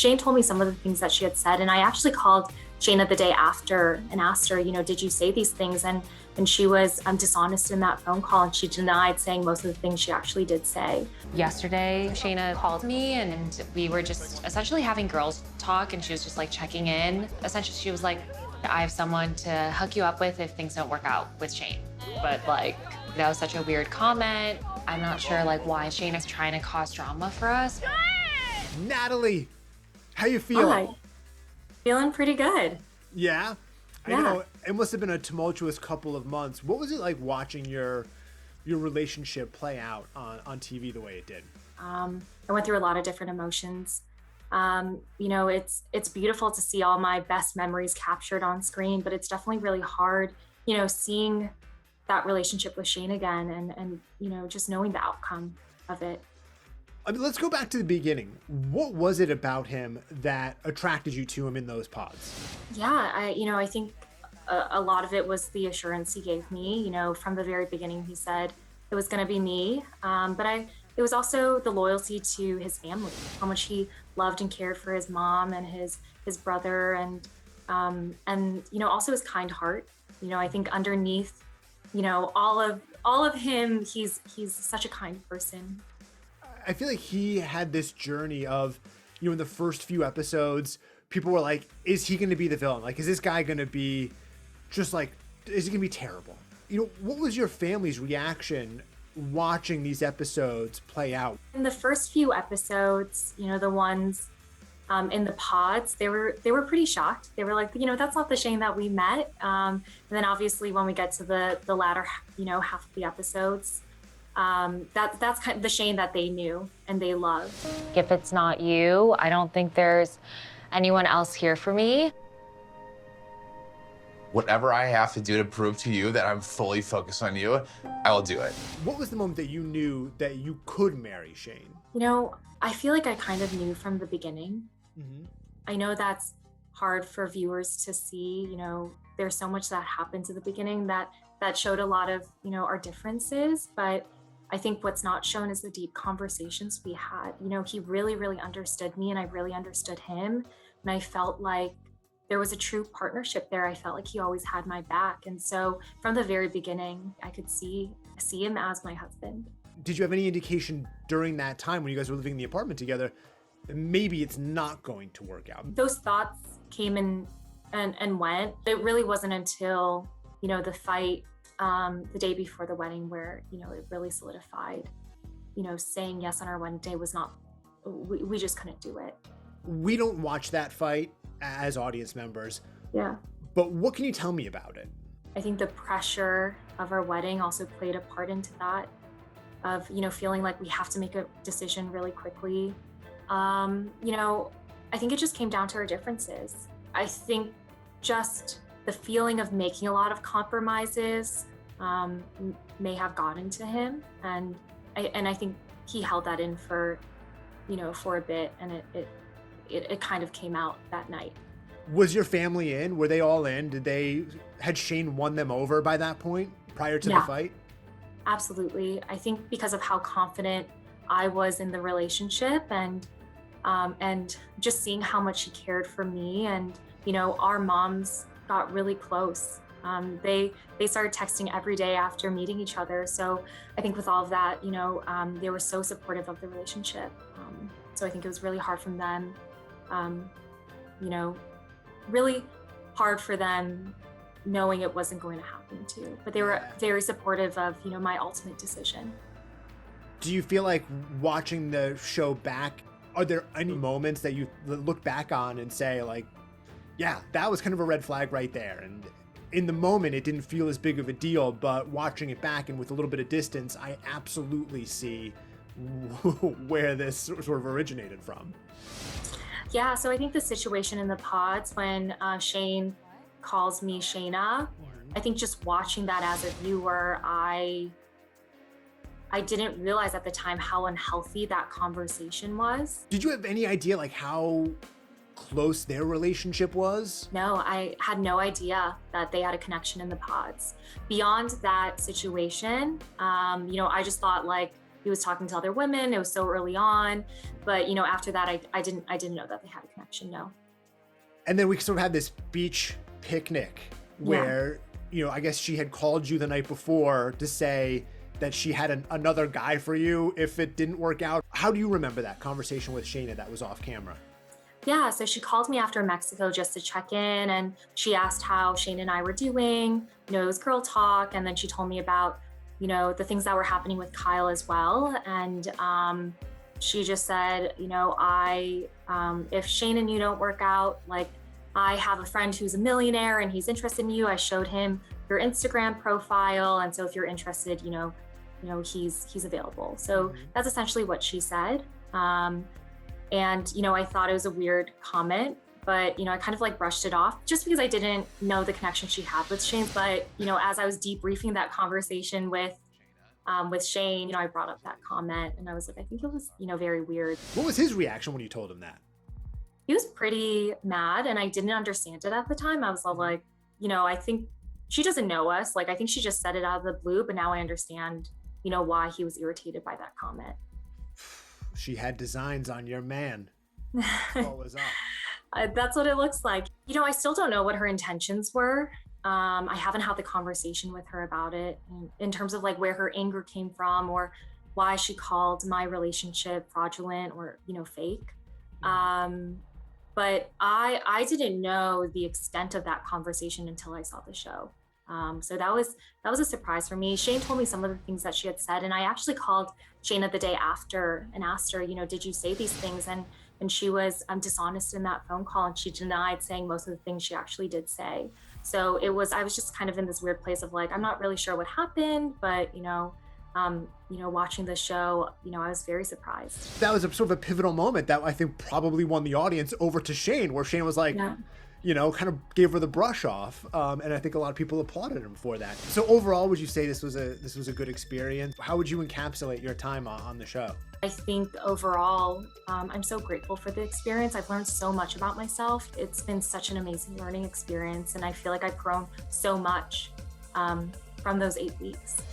Shayne told me some of the things that she had said, and I actually called Shaina the day after and asked her, did you say these things? And she was dishonest in that phone call, and she denied saying most of the things she actually did say. Yesterday, Shaina called me and we were just essentially having girls talk, and she was just like checking in. Essentially, she was like, I have someone to hook you up with if things don't work out with Shayne. But like, that was such a weird comment. I'm not sure like why Shayne is trying to cause drama for us. Natalie, how you feeling? Hi. Feeling pretty good. Yeah? Yeah. I know it must have been a tumultuous couple of months. What was it like watching your relationship play out on TV the way it did? I went through a lot of different emotions. It's beautiful to see all my best memories captured on screen, but it's definitely really hard, seeing that relationship with Shayne again and just knowing the outcome of it. I mean, let's go back to the beginning. What was it about him that attracted you to him in those pods? Yeah, I think a lot of it was the assurance he gave me. From the very beginning, he said it was going to be me. But it was also the loyalty to his family, how much he loved and cared for his mom and his brother, and also his kind heart. I think underneath, all of him, he's such a kind person. I feel like he had this journey of, in the first few episodes, people were like, is he going to be the villain? Like, is this guy going to be just like, is he going to be terrible? What was your family's reaction watching these episodes play out? In the first few episodes, the ones in the pods, they were pretty shocked. They were like, that's not the Shayne that we met. And then obviously when we get to the latter, half of the episodes, that's kind of the Shayne that they knew and they loved. If it's not you, I don't think there's anyone else here for me. Whatever I have to do to prove to you that I'm fully focused on you, I will do it. What was the moment that you knew that you could marry Shayne? I feel like I kind of knew from the beginning. Mm-hmm. I know that's hard for viewers to see. There's so much that happens at the beginning that showed a lot of, our differences. But I think what's not shown is the deep conversations we had. He really, really understood me and I really understood him. And I felt like there was a true partnership there. I felt like he always had my back. And so from the very beginning, I could see him as my husband. Did you have any indication during that time when you guys were living in the apartment together that maybe it's not going to work out? Those thoughts came in and went. It really wasn't until, the fight the day before the wedding where, it really solidified. Saying yes on our wedding day was not, we just couldn't do it. We don't watch that fight as audience members. Yeah. But what can you tell me about it? I think the pressure of our wedding also played a part into that, of, feeling like we have to make a decision really quickly. I think it just came down to our differences. I think just the feeling of making a lot of compromises may have gotten to him. And I think he held that in for a bit, and it kind of came out that night. Was your family in? Were they all in? Had Shayne won them over by that point prior to the fight? Absolutely. I think because of how confident I was in the relationship and just seeing how much he cared for me, and, our moms got really close. They started texting every day after meeting each other. So I think with all of that, they were so supportive of the relationship. So I think it was really hard from them, really hard for them knowing it wasn't going to happen too. But they were very supportive of, my ultimate decision. Do you feel like watching the show back, are there any moments that you look back on and say like, yeah, that was kind of a red flag right there? And in the moment, it didn't feel as big of a deal, but watching it back and with a little bit of distance, I absolutely see where this sort of originated from. Yeah, so I think the situation in the pods when Shayne calls me Shaina, I think just watching that as a viewer, I didn't realize at the time how unhealthy that conversation was. Did you have any idea like how close their relationship was? No, I had no idea that they had a connection in the pods. Beyond that situation, I just thought like he was talking to other women. It was so early on, but you know, after that, I didn't know that they had a connection. No. And then we sort of had this beach picnic where, you know, I guess she had called you the night before to say that she had another guy for you if it didn't work out. How do you remember that conversation with Shayna that was off camera? Yeah, so she called me after Mexico just to check in, and she asked how Shane and I were doing. You know, it was girl talk, and then she told me about, you know, the things that were happening with Kyle as well. And she just said, you know, if Shane and you don't work out, like, I have a friend who's a millionaire and he's interested in you. I showed him your Instagram profile, and so if you're interested, you know, he's available. So that's essentially what she said. And, you know, I thought it was a weird comment, but, you know, I kind of like brushed it off just because I didn't know the connection she had with Shane. But, you know, as I was debriefing that conversation with Shane, you know, I brought up that comment and I was like, I think it was, you know, very weird. What was his reaction when you told him that? He was pretty mad and I didn't understand it at the time. I was all like, you know, I think she doesn't know us. Like, I think she just said it out of the blue, but now I understand, you know, why he was irritated by that comment. She had designs on your man. What was up? That's what it looks like. You know, I still don't know what her intentions were. I haven't had the conversation with her about it in terms of like where her anger came from or why she called my relationship fraudulent or, you know, fake. But I didn't know the extent of that conversation until I saw the show. So that was a surprise for me. Shayne told me some of the things that she had said, and I actually called Shaina the day after and asked her, you know, did you say these things? And she was dishonest in that phone call, and she denied saying most of the things she actually did say. So I was just kind of in this weird place of like, I'm not really sure what happened, but you know, watching the show, you know, I was very surprised. That was a sort of a pivotal moment that I think probably won the audience over to Shayne, where Shayne was like, you know, kind of gave her the brush off, and I think a lot of people applauded him for that. So overall, would you say this was a good experience? How would you encapsulate your time on the show? I think overall, I'm so grateful for the experience. I've learned so much about myself. It's been such an amazing learning experience, and I feel like I've grown so much from those 8 weeks.